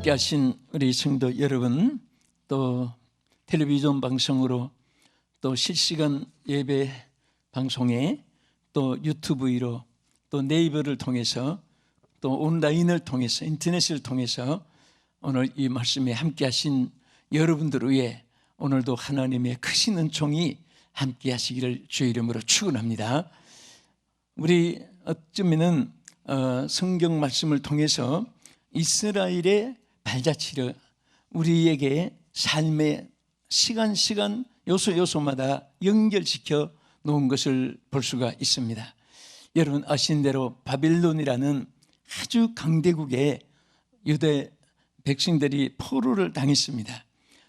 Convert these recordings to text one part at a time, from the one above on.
함께 하신 우리 성도 여러분, 또 텔레비전 방송으로 또 실시간 예배 방송에 또 유튜브로 또 네이버를 통해서 또 온라인을 통해서 인터넷을 통해서 오늘 이 말씀에 함께 하신 여러분들 위해 오늘도 하나님의 크신 은총이 함께 하시기를 주의 이름으로 축원합니다. 우리 어쩌면은 성경 말씀을 통해서 이스라엘의 발자취를 우리에게 삶의 시간 요소마다 연결시켜 놓은 것을 볼 수가 있습니다. 여러분 아시는 대로 바벨론이라는 아주 강대국에 유대 백성들이 포로를 당했습니다.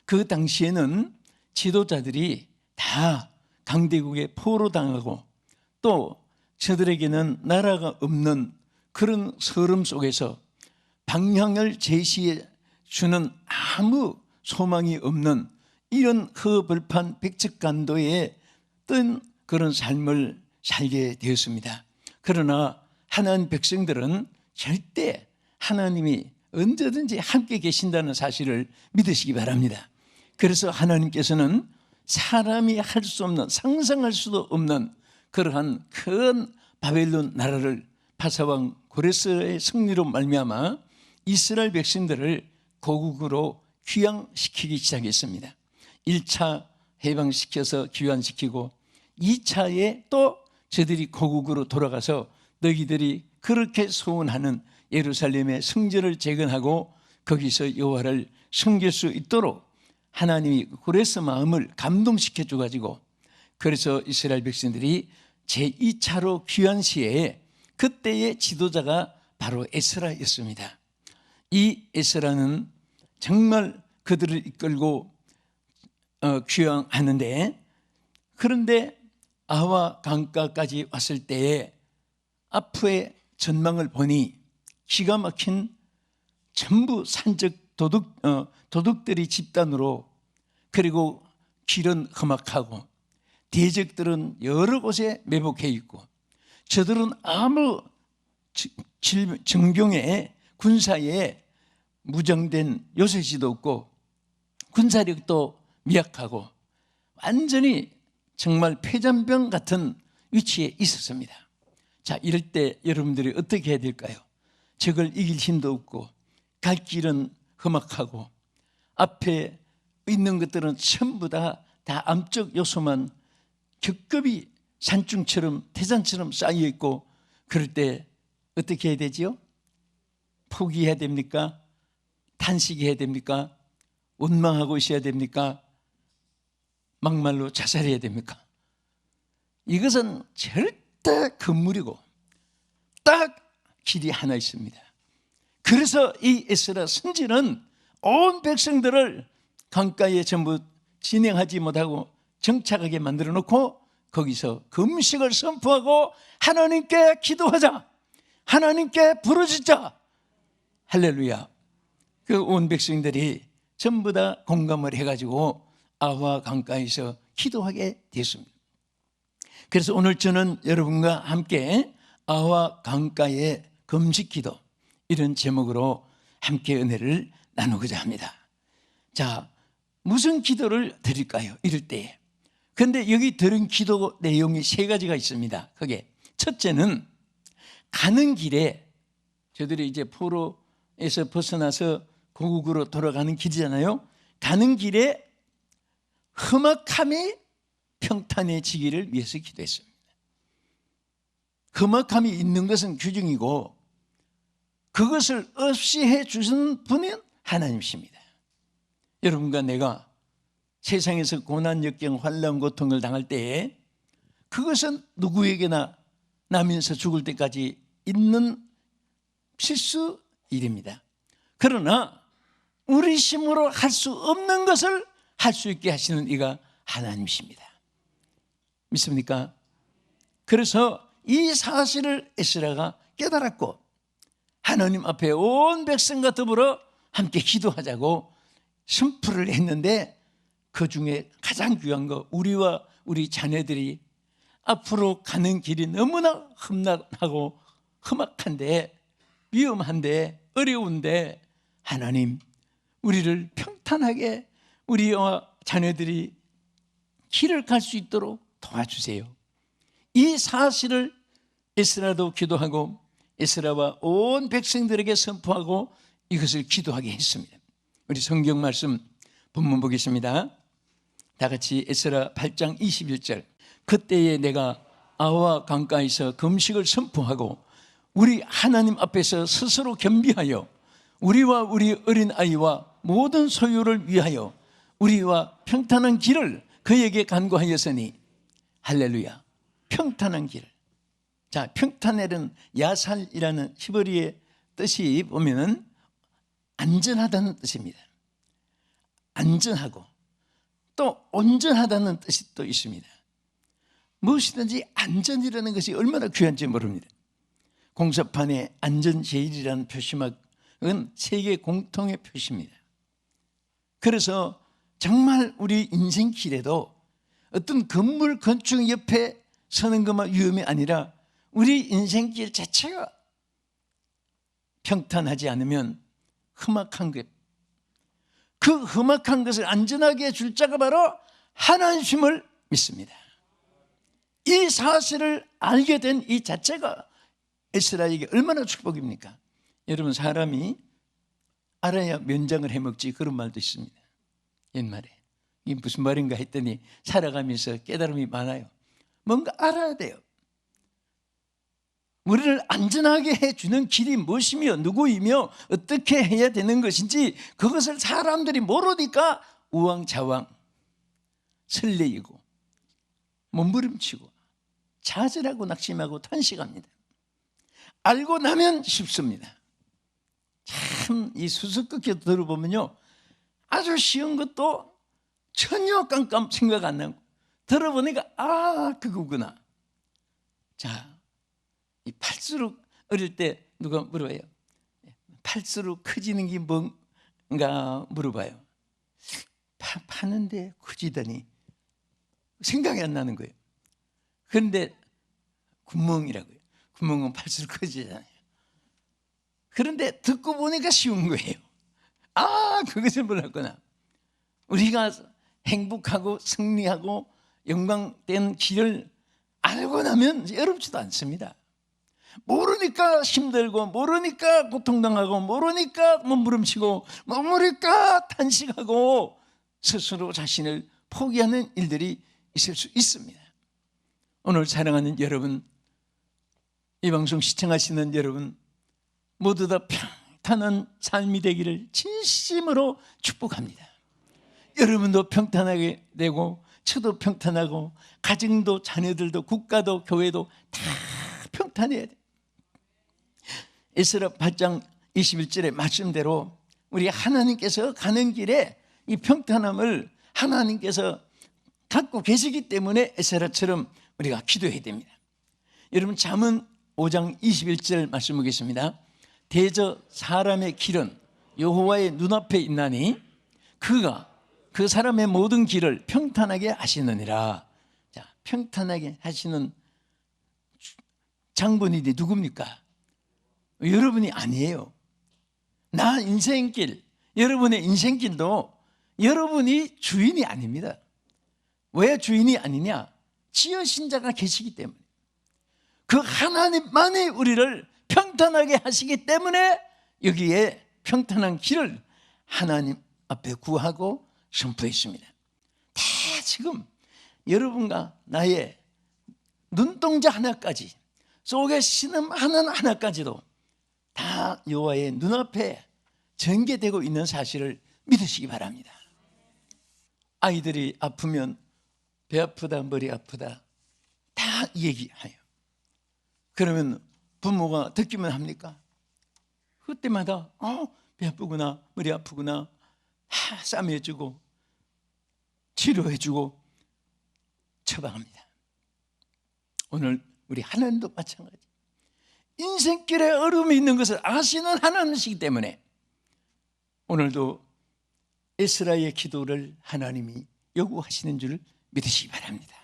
그 당시에는 지도자들이 다 강대국에 포로당하고 또 저들에게는 나라가 없는 그런 서름 속에서 방향을 제시해 주는 아무 소망이 없는 이런 허벌판 백척간도에 뜬 그런 삶을 살게 되었습니다. 그러나 하나님 백성들은 절대 하나님이 언제든지 함께 계신다는 사실을 믿으시기 바랍니다. 그래서 하나님께서는 사람이 할 수 없는, 상상할 수도 없는 그러한 큰 바벨론 나라를 바사왕 고레스의 승리로 말미암아 이스라엘 백성들을 고국으로 귀환시키기 시작했습니다. 1차 해방시켜서 귀환시키고 2차에 또 저들이 고국으로 돌아가서 너희들이 그렇게 소원하는 예루살렘의 성전을 재건하고 거기서 여호와를 섬길 수 있도록 하나님이 고레스 마음을 감동시켜 줘가지고 그래서 이스라엘 백성들이 제2차로 귀환 시에 그때의 지도자가 바로 에스라였습니다. 이 에스라는 정말 그들을 이끌고 귀환하는데, 그런데 아와 강가까지 왔을 때에 앞의 전망을 보니 기가 막힌 전부 산적 도둑들이 집단으로, 그리고 길은 험악하고 대적들은 여러 곳에 매복해 있고 저들은 아무 정경에 군사에 무장된 요새지도 없고 군사력도 미약하고 완전히 정말 폐잔병 같은 위치에 있었습니다. 자, 이럴 때 여러분들이 어떻게 해야 될까요? 적을 이길 힘도 없고 갈 길은 험악하고 앞에 있는 것들은 전부 다 암적 요소만 겹겹이 산중처럼 태산처럼 쌓여 있고, 그럴 때 어떻게 해야 되지요? 포기해야 됩니까? 탄식해야 됩니까? 원망하고 있어야 됩니까? 막말로 자살해야 됩니까? 이것은 절대 금물이고 딱 길이 하나 있습니다. 그래서 이 에스라 선지는 온 백성들을 강가에 전부 진행하지 못하고 정착하게 만들어 놓고 거기서 금식을 선포하고 하나님께 기도하자, 하나님께 부르짖자. 할렐루야. 그 온 백성들이 전부 다 공감을 해가지고 아와 강가에서 기도하게 됐습니다. 그래서 오늘 저는 여러분과 함께 아와 강가의 금식 기도, 이런 제목으로 함께 은혜를 나누고자 합니다. 자, 무슨 기도를 드릴까요? 이럴 때에. 그런데 여기 들은 기도 내용이 세 가지가 있습니다. 그게 첫째는 가는 길에, 저들이 이제 포로에서 벗어나서 고국으로 돌아가는 길이잖아요. 가는 길에 험악함이 평탄해지기를 위해서 기도했습니다. 험악함이 있는 것은 규정이고 그것을 없이 해주시는 분은 하나님이십니다. 여러분과 내가 세상에서 고난, 역경, 환난, 고통을 당할 때에 그것은 누구에게나 나면서 죽을 때까지 있는 필수 일입니다. 그러나 우리 힘으로 할 수 없는 것을 할 수 있게 하시는 이가 하나님이십니다. 믿습니까? 그래서 이 사실을 에스라가 깨달았고 하나님 앞에 온 백성과 더불어 함께 기도하자고 선포를 했는데, 그 중에 가장 귀한 거, 우리와 우리 자녀들이 앞으로 가는 길이 너무나 험난하고 험악한데, 위험한데, 어려운데 하나님 우리를 평탄하게 우리와 자녀들이 길을 갈 수 있도록 도와주세요. 이 사실을 에스라도 기도하고 에스라와 온 백성들에게 선포하고 이것을 기도하게 했습니다. 우리 성경 말씀 본문 보겠습니다. 다 같이 에스라 8장 21절. 그때에 내가 아와 강가에서 금식을 선포하고 우리 하나님 앞에서 스스로 겸비하여 우리와 우리 어린아이와 모든 소유를 위하여 우리와 평탄한 길을 그에게 간구하였으니 할렐루야. 평탄한 길. 자, 평탄에는 야살이라는 히브리의 뜻이 보면은 안전하다는 뜻입니다. 안전하고 또 온전하다는 뜻이 또 있습니다. 무엇이든지 안전이라는 것이 얼마나 귀한지 모릅니다. 공사판에 안전제일이라는 표시막은 세계 공통의 표시입니다. 그래서 정말 우리 인생길에도 어떤 건물 건축 옆에 서는 것만 위험이 아니라 우리 인생길 자체가 평탄하지 않으면 험악한 것, 그 험악한 것을 안전하게 해줄 자가 바로 하나님을 믿습니다. 이 사실을 알게 된 이 자체가 에스라에게 얼마나 축복입니까? 여러분, 사람이 알아야 면장을 해먹지, 그런 말도 있습니다. 옛말에. 이게 무슨 말인가 했더니 살아가면서 깨달음이 많아요. 뭔가 알아야 돼요. 우리를 안전하게 해주는 길이 무엇이며 누구이며 어떻게 해야 되는 것인지 그것을 사람들이 모르니까 우왕좌왕 설레이고 몸부림치고 좌절하고 낙심하고 탄식합니다. 알고 나면 쉽습니다. 참 이 수수께끼 들어보면요, 아주 쉬운 것도 전혀 깜깜 생각 안 나고 들어보니까 그거구나. 자, 이 팔수록 어릴 때 누가 물어봐요. 팔수록 커지는 게 뭔가 물어봐요. 파는데 커지더니 생각이 안 나는 거예요. 그런데 구멍이라고요. 구멍은 팔수록 커지잖아요. 그런데 듣고 보니까 쉬운 거예요. 그것을 몰랐구나. 우리가 행복하고 승리하고 영광된 길을 알고 나면 어렵지도 않습니다. 모르니까 힘들고 모르니까 고통당하고 모르니까 몸부림치고 모르니까 탄식하고 스스로 자신을 포기하는 일들이 있을 수 있습니다. 오늘 사랑하는 여러분, 이 방송 시청하시는 여러분 모두 다 평탄한 삶이 되기를 진심으로 축복합니다. 여러분도 평탄하게 되고 저도 평탄하고 가정도 자녀들도 국가도 교회도 다 평탄해야 돼. 에스라 8장 21절의 말씀대로 우리 하나님께서 가는 길에 이 평탄함을 하나님께서 갖고 계시기 때문에 에스라처럼 우리가 기도해야 됩니다. 여러분, 잠언 5장 21절 말씀 보겠습니다. 대저 사람의 길은 여호와의 눈앞에 있나니 그가 그 사람의 모든 길을 평탄하게 하시느니라. 자, 평탄하게 하시는 장본인이 누굽니까? 여러분이 아니에요. 나 인생길, 여러분의 인생길도 여러분이 주인이 아닙니다. 왜 주인이 아니냐? 지으신 자가 계시기 때문에. 그 하나님만이 우리를 평탄하게 하시기 때문에 여기에 평탄한 길을 하나님 앞에 구하고 선포했습니다. 다 지금 여러분과 나의 눈동자 하나까지, 속에 신음 하나까지도 다 여호와의 눈앞에 전개되고 있는 사실을 믿으시기 바랍니다. 아이들이 아프면 배 아프다, 머리 아프다 다 얘기해요. 그러면 부모가 듣기만 합니까? 그때마다 배 아프구나, 머리 아프구나 싸매주고 치료해주고 처방합니다. 오늘 우리 하나님도 마찬가지. 인생길에 어려움이 있는 것을 아시는 하나님이시기 때문에 오늘도 에스라의 기도를 하나님이 요구하시는 줄 믿으시기 바랍니다.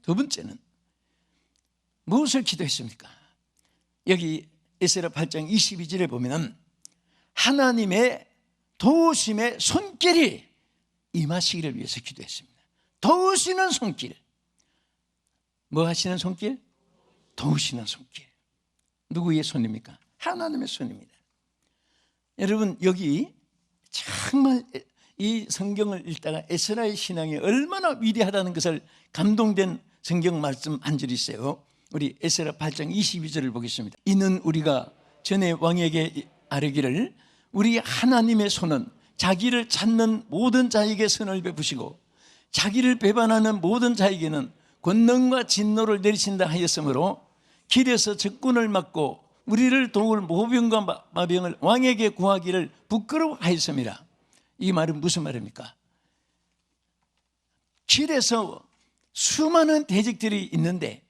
두 번째는 무엇을 기도했습니까? 여기 에스라 8장 22절에 보면 하나님의 도우심의 손길이 임하시기를 위해서 기도했습니다. 도우시는 손길. 뭐 하시는 손길? 도우시는 손길. 누구의 손입니까? 하나님의 손입니다. 여러분, 여기 정말 이 성경을 읽다가 에스라의 신앙이 얼마나 위대하다는 것을 감동된 성경 말씀 한 절이 있어요. 우리 에스라 8장 22절을 보겠습니다. 이는 우리가 전에 왕에게 아뢰기를 우리 하나님의 손은 자기를 찾는 모든 자에게 선을 베푸시고 자기를 배반하는 모든 자에게는 권능과 진노를 내리신다 하였으므로 길에서 적군을 막고 우리를 도울 모병과 마병을 왕에게 구하기를 부끄러워하였습니다. 이 말은 무슨 말입니까? 길에서 수많은 대적들이 있는데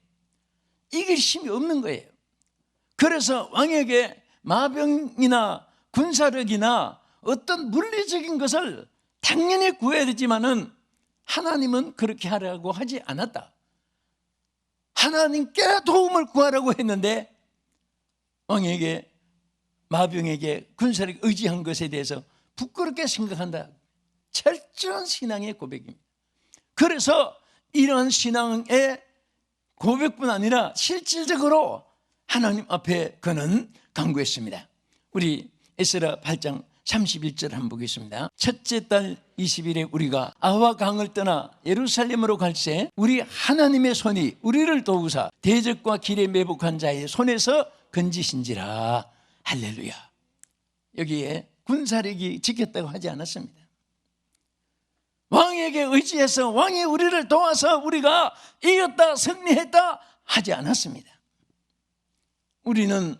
이길 힘이 없는 거예요. 그래서 왕에게 마병이나 군사력이나 어떤 물리적인 것을 당연히 구해야 되지만은 하나님은 그렇게 하라고 하지 않았다. 하나님께 도움을 구하라고 했는데 왕에게 마병에게 군사력 의지한 것에 대해서 부끄럽게 생각한다. 철저한 신앙의 고백입니다. 그래서 이런 신앙의 고백뿐 아니라 실질적으로 하나님 앞에 그는 간구했습니다. 우리 에스라 8장 31절 한번 보겠습니다. 첫째 달 20일에 우리가 아와 강을 떠나 예루살렘으로 갈새 우리 하나님의 손이 우리를 도우사 대적과 길에 매복한 자의 손에서 건지신지라. 할렐루야. 여기에 군사력이 지켰다고 하지 않았습니다. 왕에게 의지해서 왕이 우리를 도와서 우리가 이겼다 승리했다 하지 않았습니다. 우리는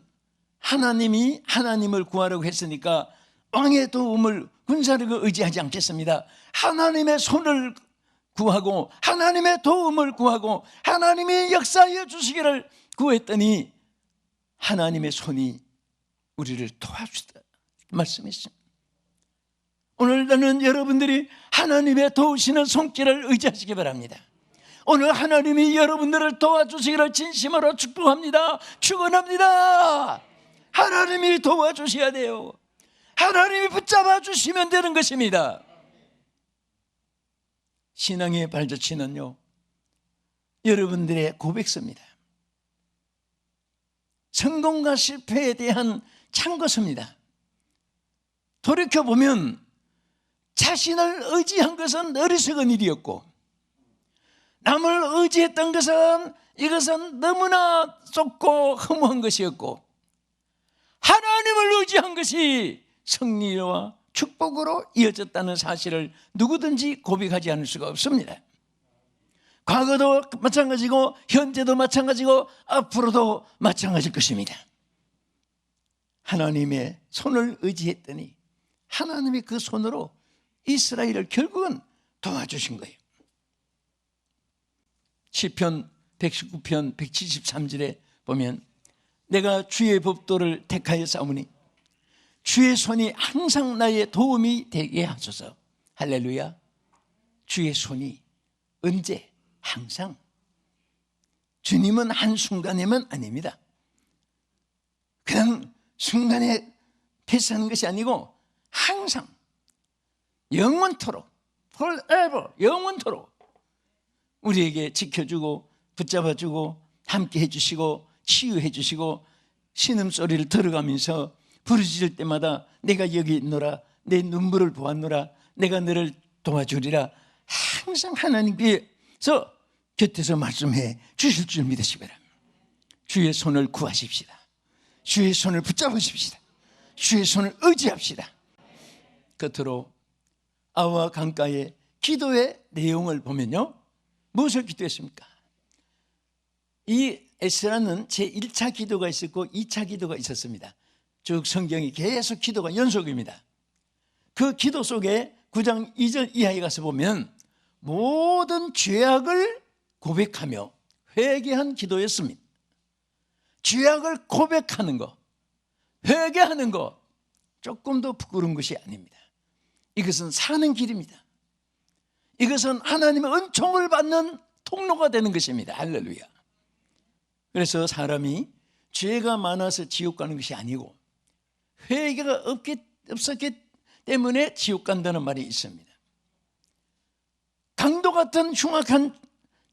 하나님이 하나님을 구하라고 했으니까 왕의 도움을 군사력을 의지하지 않겠습니다. 하나님의 손을 구하고 하나님의 도움을 구하고 하나님이 역사하여 주시기를 구했더니 하나님의 손이 우리를 도와주다 말씀했습니다. 오늘은 여러분들이 하나님의 도우시는 손길을 의지하시기 바랍니다. 오늘 하나님이 여러분들을 도와주시기를 진심으로 축복합니다. 축원합니다. 하나님이 도와주셔야 돼요. 하나님이 붙잡아 주시면 되는 것입니다. 신앙의 발자취는요, 여러분들의 고백서입니다. 성공과 실패에 대한 참고서입니다. 돌이켜보면 자신을 의지한 것은 어리석은 일이었고 남을 의지했던 것은 이것은 너무나 좁고 허무한 것이었고 하나님을 의지한 것이 승리와 축복으로 이어졌다는 사실을 누구든지 고백하지 않을 수가 없습니다. 과거도 마찬가지고 현재도 마찬가지고 앞으로도 마찬가지일 것입니다. 하나님의 손을 의지했더니 하나님이 그 손으로 이스라엘을 결국은 도와주신 거예요. 시편 119편 173절에 보면 내가 주의 법도를 택하여 싸우니 주의 손이 항상 나의 도움이 되게 하소서. 할렐루야. 주의 손이 언제? 항상. 주님은 한순간에만 아닙니다. 그냥 순간에 패스하는 것이 아니고 항상 영원토록 forever 영원토록 우리에게 지켜주고 붙잡아주고 함께 해주시고 치유해주시고 신음소리를 들어가면서 부르짖을 때마다 내가 여기 있노라 내 눈물을 보았노라 내가 너를 도와주리라 항상 하나님께서 곁에서 말씀해 주실 줄 믿으시기 바랍니다. 주의 손을 구하십시다. 주의 손을 붙잡으십시다. 주의 손을 의지합시다. 끝으로 아와 강가의 기도의 내용을 보면요, 무엇을 기도했습니까? 이 에스라는 제1차 기도가 있었고 2차 기도가 있었습니다. 쭉 성경이 계속 기도가 연속입니다. 그 기도 속에 9장 2절 이하에 가서 보면 모든 죄악을 고백하며 회개한 기도였습니다. 죄악을 고백하는 것, 회개하는 것 조금도 부끄러운 것이 아닙니다. 이것은 사는 길입니다. 이것은 하나님의 은총을 받는 통로가 되는 것입니다. 할렐루야. 그래서 사람이 죄가 많아서 지옥 가는 것이 아니고 회개가 없었기 때문에 지옥 간다는 말이 있습니다. 강도 같은 흉악한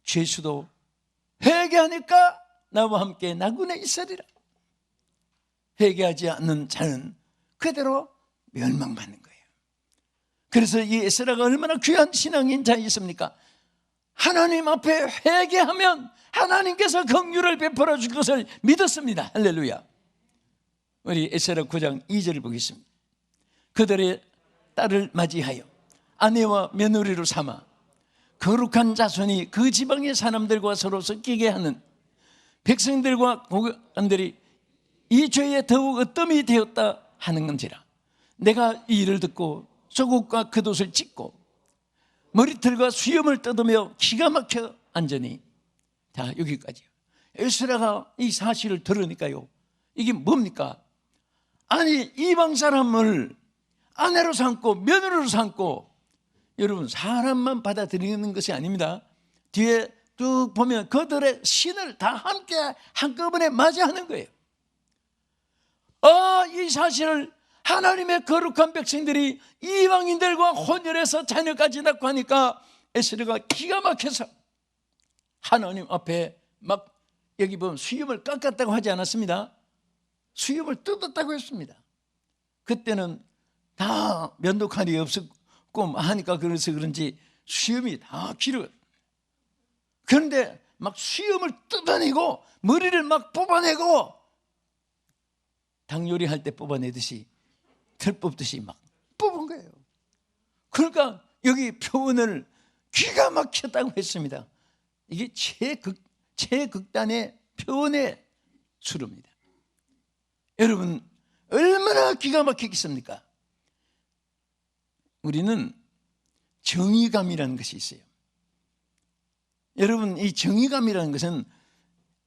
죄수도 회개하니까 나와 함께 나군에 있으리라. 회개하지 않는 자는 그대로 멸망받는 거예요. 그래서 이 에스라가 얼마나 귀한 신앙인 자였습니까? 하나님 앞에 회개하면 하나님께서 긍휼을 베풀어 줄 것을 믿었습니다. 할렐루야. 우리 에스라 9장 2절을 보겠습니다. 그들의 딸을 맞이하여 아내와 며느리로 삼아 거룩한 자손이 그 지방의 사람들과 서로 섞이게 하는 백성들과 고관들이 이 죄에 더욱 어뜸이 되었다 하는 건지라. 내가 이 일을 듣고 소국과 겉옷을 찢고 머리털과 수염을 뜯으며 기가 막혀 앉으니. 자, 여기까지요. 에스라가 이 사실을 들으니까요, 이게 뭡니까? 아니, 이방 사람을 아내로 삼고 며느리로 삼고, 여러분, 사람만 받아들이는 것이 아닙니다. 뒤에 쭉 보면 그들의 신을 다 함께 한꺼번에 맞이하는 거예요. 이 사실을 하나님의 거룩한 백성들이 이방인들과 혼혈해서 자녀까지 낳고 하니까 에스라가 기가 막혀서 하나님 앞에 막, 여기 보면 수염을 깎았다고 하지 않았습니다. 수염을 뜯었다고 했습니다. 그때는 다 면도칼이 없었고 하니까 그래서 그런지 수염이 다 길어요. 그런데 막 수염을 뜯어내고 머리를 막 뽑아내고, 닭 요리할 때 뽑아내듯이 털 뽑듯이 막 뽑은 거예요. 그러니까 여기 표현을 기가 막혔다고 했습니다. 이게 최극단의 표현의 수로입니다. 여러분, 얼마나 기가 막히겠습니까? 우리는 정의감이라는 것이 있어요. 여러분, 이 정의감이라는 것은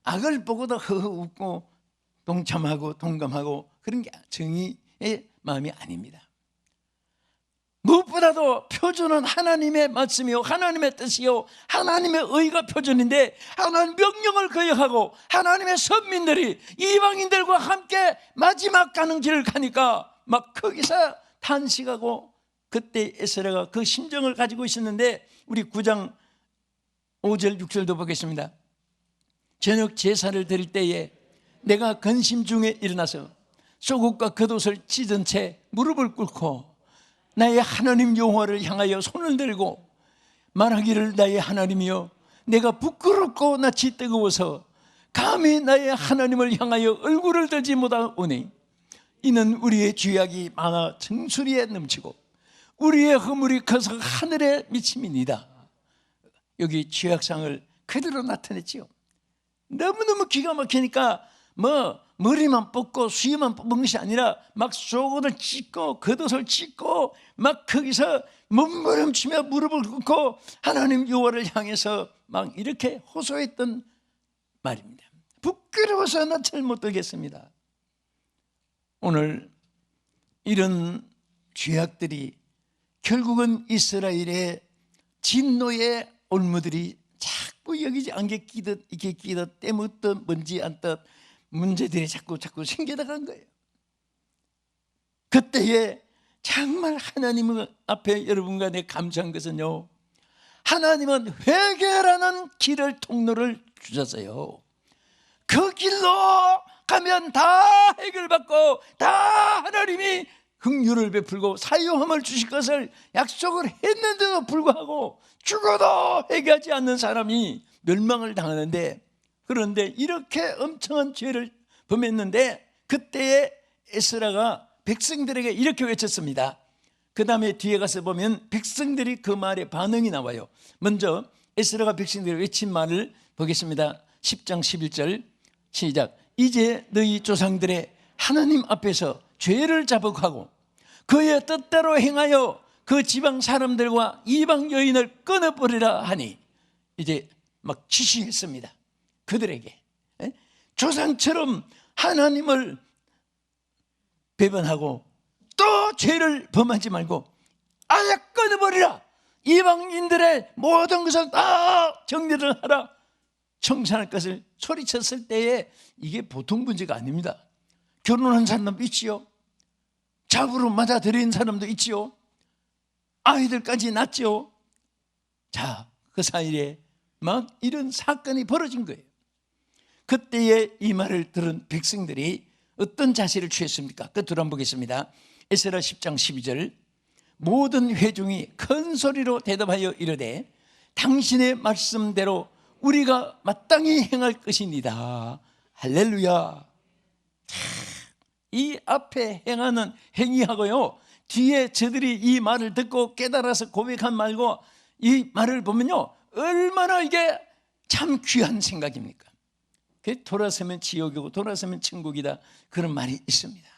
악을 보고도 허허 웃고 동참하고 동감하고 그런 게 정의의 마음이 아닙니다. 무엇보다도 표준은 하나님의 말씀이요, 하나님의 뜻이요, 하나님의 의가 표준인데, 하나님 명령을 거역하고 하나님의 선민들이 이방인들과 함께 마지막 가는 길을 가니까 막 거기서 탄식하고, 그때 에스라가 그 심정을 가지고 있었는데, 우리 9장 5절 6절도 보겠습니다. 저녁 제사를 드릴 때에 내가 근심 중에 일어나서 소국과 겉옷을 찢은 채 무릎을 꿇고 나의 하나님 여호와를 향하여 손을 들고 말하기를, 나의 하나님이여, 내가 부끄럽고 낯이 뜨거워서 감히 나의 하나님을 향하여 얼굴을 들지 못하오니 이는 우리의 죄악이 많아 정수리에 넘치고 우리의 허물이 커서 하늘에 미침이니이다. 여기 죄악상을 그대로 나타냈지요. 너무너무 기가 막히니까 머리만 뽑고 수염만 뽑은 것이 아니라 막 속옷을 찢고 겉옷을 찢고 막 거기서 몸부림치며 무릎을 꿇고 하나님 여호와를 향해서 막 이렇게 호소했던 말입니다. 부끄러워서 낯을 못 들겠습니다. 오늘 이런 죄악들이 결국은 이스라엘의 진노의 올무들이 자꾸 여기지 않게 끼듯 이렇게 끼듯 때묻듯 먼지 앉듯 문제들이 자꾸 생겨나간 거예요. 그때에 정말 하나님 앞에 여러분과 내 감사한 것은요, 하나님은 회개라는 길을 통로를 주셨어요. 그 길로 가면 다 해결받고 다 하나님이 긍휼을 베풀고 사유함을 주실 것을 약속을 했는데도 불구하고 죽어도 회개하지 않는 사람이 멸망을 당하는데, 그런데 이렇게 엄청난 죄를 범했는데 그때에 에스라가 백성들에게 이렇게 외쳤습니다. 그 다음에 뒤에 가서 보면 백성들이 그 말에 반응이 나와요. 먼저 에스라가 백성들이 외친 말을 보겠습니다. 10장 11절 시작. 이제 너희 조상들의 하나님 앞에서 죄를 자복하고 그의 뜻대로 행하여 그 지방 사람들과 이방 여인을 끊어버리라 하니, 이제 막 지시했습니다. 그들에게 조상처럼 하나님을 배반하고 또 죄를 범하지 말고 아예 끊어버리라. 이방인들의 모든 것을 다 정리를 하라, 청산할 것을 소리쳤을 때에 이게 보통 문제가 아닙니다. 결혼한 사람 있지요? 잡으로 맞아들인 사람도 있지요. 아이들까지 낳지요. 자, 그 사이에 막 이런 사건이 벌어진 거예요. 그때에 이 말을 들은 백성들이 어떤 자세를 취했습니까? 끝으로 한번 보겠습니다. 에스라 10장 12절. 모든 회중이 큰 소리로 대답하여 이르되 당신의 말씀대로 우리가 마땅히 행할 것입니다. 할렐루야. 이 앞에 행하는 행위하고요, 뒤에 저들이 이 말을 듣고 깨달아서 고백한 말고 이 말을 보면요, 얼마나 이게 참 귀한 생각입니까? 돌아서면 지옥이고 돌아서면 천국이다, 그런 말이 있습니다.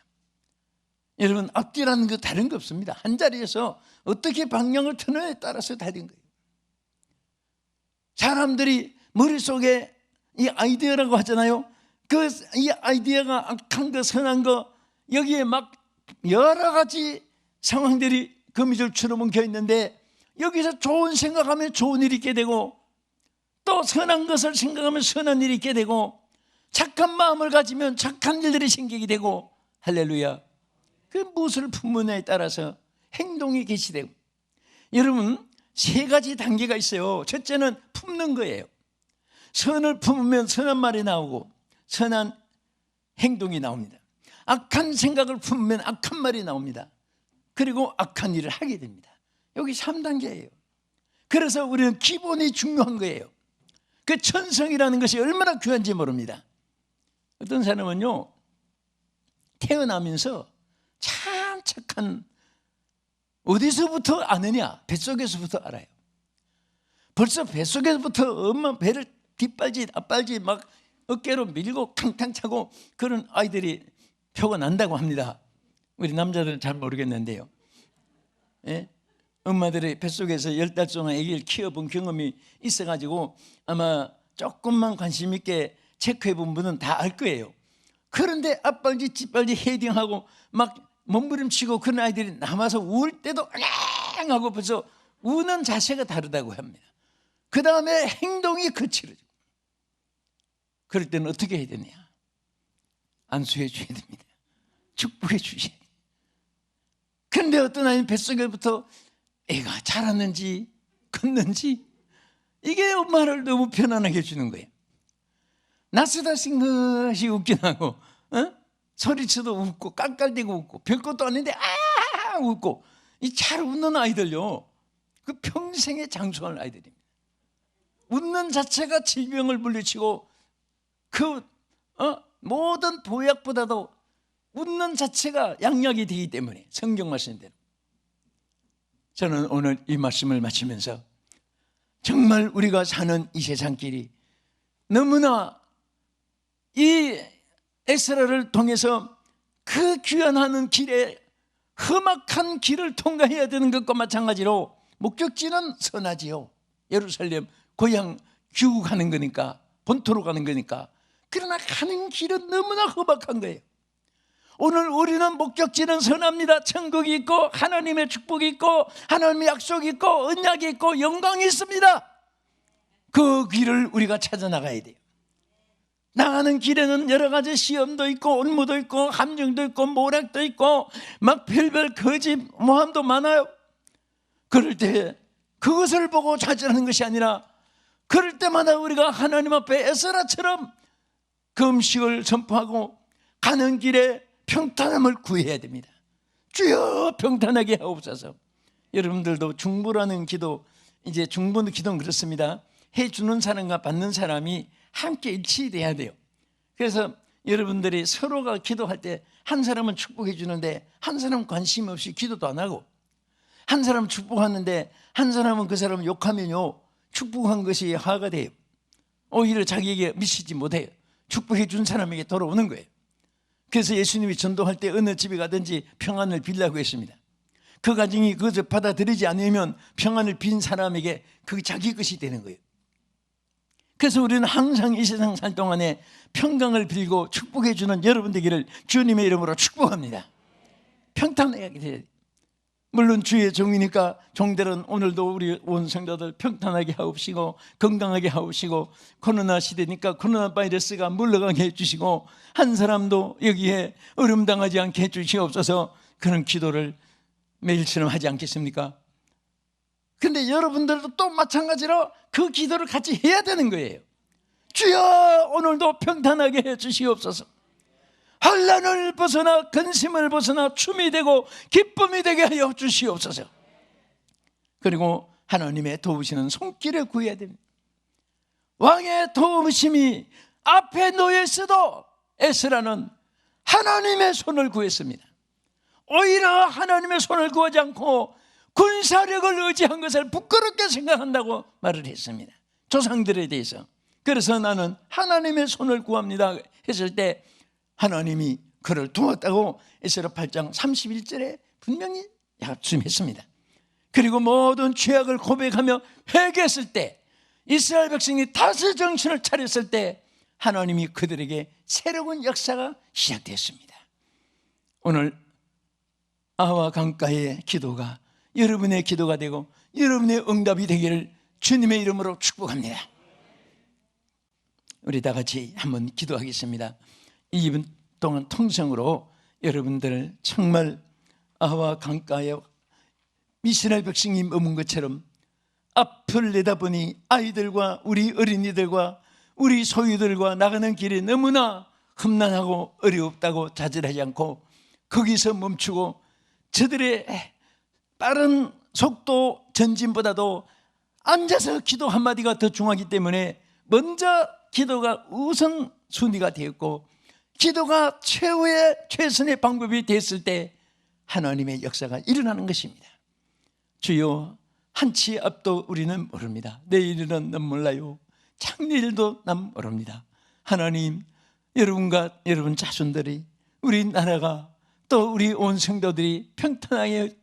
여러분, 앞뒤라는 거 다른 거 없습니다. 한 자리에서 어떻게 방향을 트느냐에 따라서 다른 거예요. 사람들이 머릿속에 이 아이디어라고 하잖아요. 이 아이디어가 악한 거 선한 거, 여기에 막 여러 가지 상황들이 거미줄처럼 뭉겨 있는데, 여기서 좋은 생각하면 좋은 일이 있게 되고, 또 선한 것을 생각하면 선한 일이 있게 되고, 착한 마음을 가지면 착한 일들이 생기게 되고, 할렐루야. 그 무엇을 품느냐에 따라서 행동이 개시되고. 여러분, 세 가지 단계가 있어요. 첫째는 품는 거예요. 선을 품으면 선한 말이 나오고 선한 행동이 나옵니다. 악한 생각을 품으면 악한 말이 나옵니다. 그리고 악한 일을 하게 됩니다. 여기 3단계예요. 그래서 우리는 기본이 중요한 거예요. 그 천성이라는 것이 얼마나 귀한지 모릅니다. 어떤 사람은요, 태어나면서 참 착한, 어디서부터 아느냐? 뱃속에서부터 알아요. 벌써 뱃속에서부터 엄마 배를 뒷발질 앞발질 막 어깨로 밀고 탕탕 차고 그런 아이들이 표가 난다고 합니다. 우리 남자들은 잘 모르겠는데요. 예? 엄마들이 뱃속에서 10달 동안 아기를 키워본 경험이 있어가지고 아마 조금만 관심 있게 체크해본 분은 다 알 거예요. 그런데 앞발질 뒷발질 헤딩하고 막 몸부림치고 그런 아이들이 남아서 울 때도 앙 하고 벌써 우는 자세가 다르다고 합니다. 그 다음에 행동이 거칠어져. 그럴 때는 어떻게 해야 되냐? 안수해 줘야 됩니다. 축복해 주셔야 돼요. 그런데 어떤 아이는 뱃속에부터 애가 자랐는지 컸는지 이게 엄마를 너무 편안하게 해주는 거예요. 낯설다신 것이 웃긴 하고, 소리쳐도 웃고 깔깔대고 웃고 별것도 아닌데 아 웃고, 이 잘 웃는 아이들요, 그 평생에 장수할 아이들입니다. 웃는 자체가 질병을 물리치고 그 모든 보약보다도 웃는 자체가 양약이 되기 때문에, 성경 말씀대로. 저는 오늘 이 말씀을 마치면서 정말 우리가 사는 이 세상길이 너무나 이 에스라를 통해서 그 귀환하는 길에 험악한 길을 통과해야 되는 것과 마찬가지로 목적지는 선하지요. 예루살렘 고향 귀국하는 거니까, 본토로 가는 거니까. 그러나 가는 길은 너무나 험악한 거예요. 오늘 우리는 목적지는 선합니다. 천국이 있고 하나님의 축복이 있고 하나님의 약속이 있고 언약이 있고 영광이 있습니다. 그 길을 우리가 찾아 나가야 돼요. 나가는 길에는 여러 가지 시험도 있고 올무도 있고 함정도 있고 모략도 있고 막 별별 거짓 모함도 많아요. 그럴 때 그것을 보고 좌절하는 것이 아니라, 그럴 때마다 우리가 하나님 앞에 에스라처럼 금식을 선포하고 가는 길에 평탄함을 구해야 됩니다. 주여 평탄하게 하옵소서. 여러분들도 중보라는 기도, 이제 중보 기도는 그렇습니다. 해주는 사람과 받는 사람이 함께 일치돼야 돼요. 그래서 여러분들이 서로가 기도할 때 한 사람은 축복해 주는데 한 사람은 관심 없이 기도도 안 하고, 한 사람은 축복하는데 한 사람은 그 사람을 욕하면요, 축복한 것이 화가 돼요. 오히려 자기에게 미치지 못해요. 축복해 준 사람에게 돌아오는 거예요. 그래서 예수님이 전도할 때 어느 집에 가든지 평안을 빌라고 했습니다. 그 가정이 그것을 받아들이지 않으면 평안을 빈 사람에게 그게 자기 것이 되는 거예요. 그래서 우리는 항상 이 세상 살 동안에 평강을 빌고 축복해 주는 여러분 되기를 주님의 이름으로 축복합니다. 평탄하게 돼야 돼요. 물론 주의 종이니까 종들은 오늘도 우리 온 성도들 평탄하게 하옵시고 건강하게 하옵시고, 코로나 시대니까 코로나 바이러스가 물러가게 해주시고 한 사람도 여기에 어려움 당하지 않게 해주시옵소서. 그런 기도를 매일처럼 하지 않겠습니까? 근데 여러분들도 또 마찬가지로 그 기도를 같이 해야 되는 거예요. 주여, 오늘도 평탄하게 해 주시옵소서. 환난을 벗어나 근심을 벗어나 춤이 되고 기쁨이 되게 하여 주시옵소서. 그리고 하나님의 도우시는 손길을 구해야 됩니다. 왕의 도우심이 앞에 놓여 있어도 에스라는 하나님의 손을 구했습니다. 오히려 하나님의 손을 구하지 않고 군사력을 의지한 것을 부끄럽게 생각한다고 말을 했습니다. 조상들에 대해서. 그래서 나는 하나님의 손을 구합니다 했을 때 하나님이 그를 도왔다고 에스라 8장 31절에 분명히 약속했습니다. 그리고 모든 죄악을 고백하며 회개했을 때, 이스라엘 백성이 다시 정신을 차렸을 때 하나님이 그들에게 새로운 역사가 시작되었습니다. 오늘 아와 강가의 기도가 여러분의 기도가 되고 여러분의 응답이 되기를 주님의 이름으로 축복합니다. 우리 다 같이 한번 기도하겠습니다. 2분 동안 통성으로 여러분들 정말 아와 강가에 이스라엘 백성이 머문 것처럼 앞을 내다보니 아이들과 우리 어린이들과 우리 소유들과 나가는 길이 너무나 험난하고 어렵다고 좌절하지 않고 거기서 멈추고 저들의 빠른 속도 전진보다도 앉아서 기도 한마디가 더 중요하기 때문에 먼저 기도가 우선순위가 되었고 기도가 최선의 방법이 됐을 때 하나님의 역사가 일어나는 것입니다. 주여, 한치 앞도 우리는 모릅니다. 내일은 난 몰라요. 창내일도 난 모릅니다. 하나님, 여러분과 여러분 자손들이, 우리 나라가 또 우리 온 성도들이 평탄하게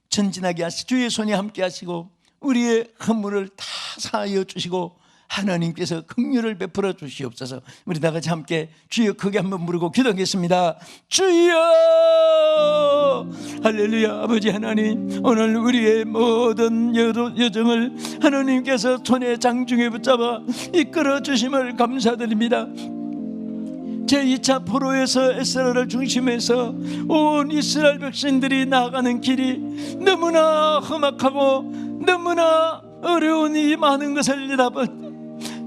전진하게 하시고 주의 손이 함께 하시고 우리의 허물을 다 사하여 주시고 하나님께서 긍휼을 베풀어 주시옵소서. 우리 다 같이 함께 주여 크게 한번 부르고 기도하겠습니다. 주여, 할렐루야. 아버지 하나님, 오늘 우리의 모든 여정을 하나님께서 손에 장중에 붙잡아 이끌어 주심을 감사드립니다. 제2차 포로에서 에스라를 중심해서 온 이스라엘 백성들이 나아가는 길이 너무나 험악하고 너무나 어려운 이 많은 것을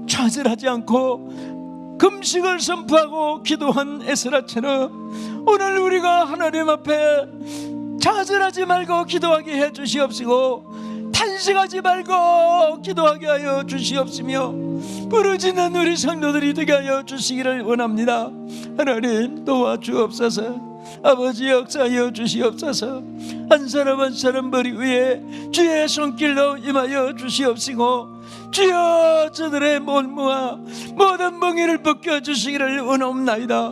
좌절하지 않고 금식을 선포하고 기도한 에스라처럼 오늘 우리가 하나님 앞에 좌절하지 말고 기도하게 해 주시옵시고 탄식하지 말고 기도하게 하여 주시옵시며 부르짖는 우리 성도들이 되게 하여 주시기를 원합니다. 하나님 도와주옵소서. 아버지 역사하여 주시옵소서. 한 사람 한 사람 머리 위에 주의 손길로 임하여 주시옵시고 주여 저들의 몰무와 모든 멍에를 벗겨주시기를 원하옵나이다.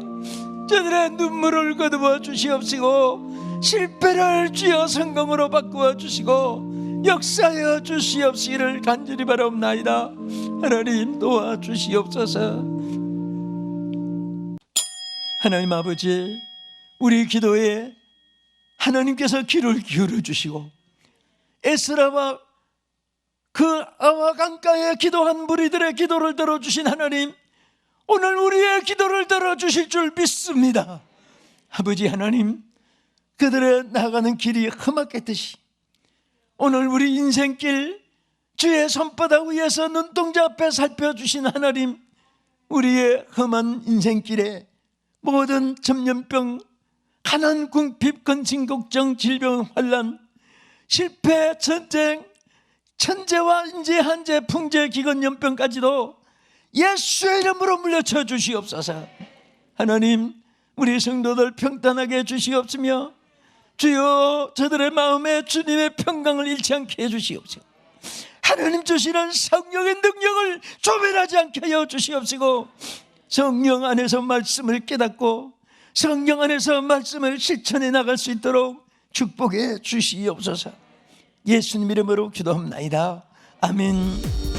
저들의 눈물을 거두어 주시옵시고 실패를 주여 성공으로 바꾸어 주시고 역사하여 주시옵시기를 간절히 바라옵나이다. 하나님 도와주시옵소서. 하나님 아버지, 우리 기도에 하나님께서 귀를 기울여 주시고 에스라와 그 아와 강가에 기도한 무리들의 기도를 들어주신 하나님, 오늘 우리의 기도를 들어주실 줄 믿습니다. 아버지 하나님, 그들의 나아가는 길이 험악했듯이 오늘 우리 인생길 주의 손바닥 위에서 눈동자 앞에 살펴주신 하나님, 우리의 험한 인생길에 모든 전염병, 가난, 궁핍, 근심, 걱정, 질병, 환난, 실패, 전쟁, 천재와 인재, 한재, 풍재, 기근연병까지도 예수의 이름으로 물려쳐 주시옵소서. 하나님, 우리 성도들 평탄하게 해주시옵시며 주여 저들의 마음에 주님의 평강을 잃지 않게 해주시옵시고 하나님 주시는 성령의 능력을 조멸하지 않게 하여 주시옵시고 성령 안에서 말씀을 깨닫고 성령 안에서 말씀을 실천해 나갈 수 있도록 축복해 주시옵소서. 예수님 이름으로 기도합나이다. 아멘.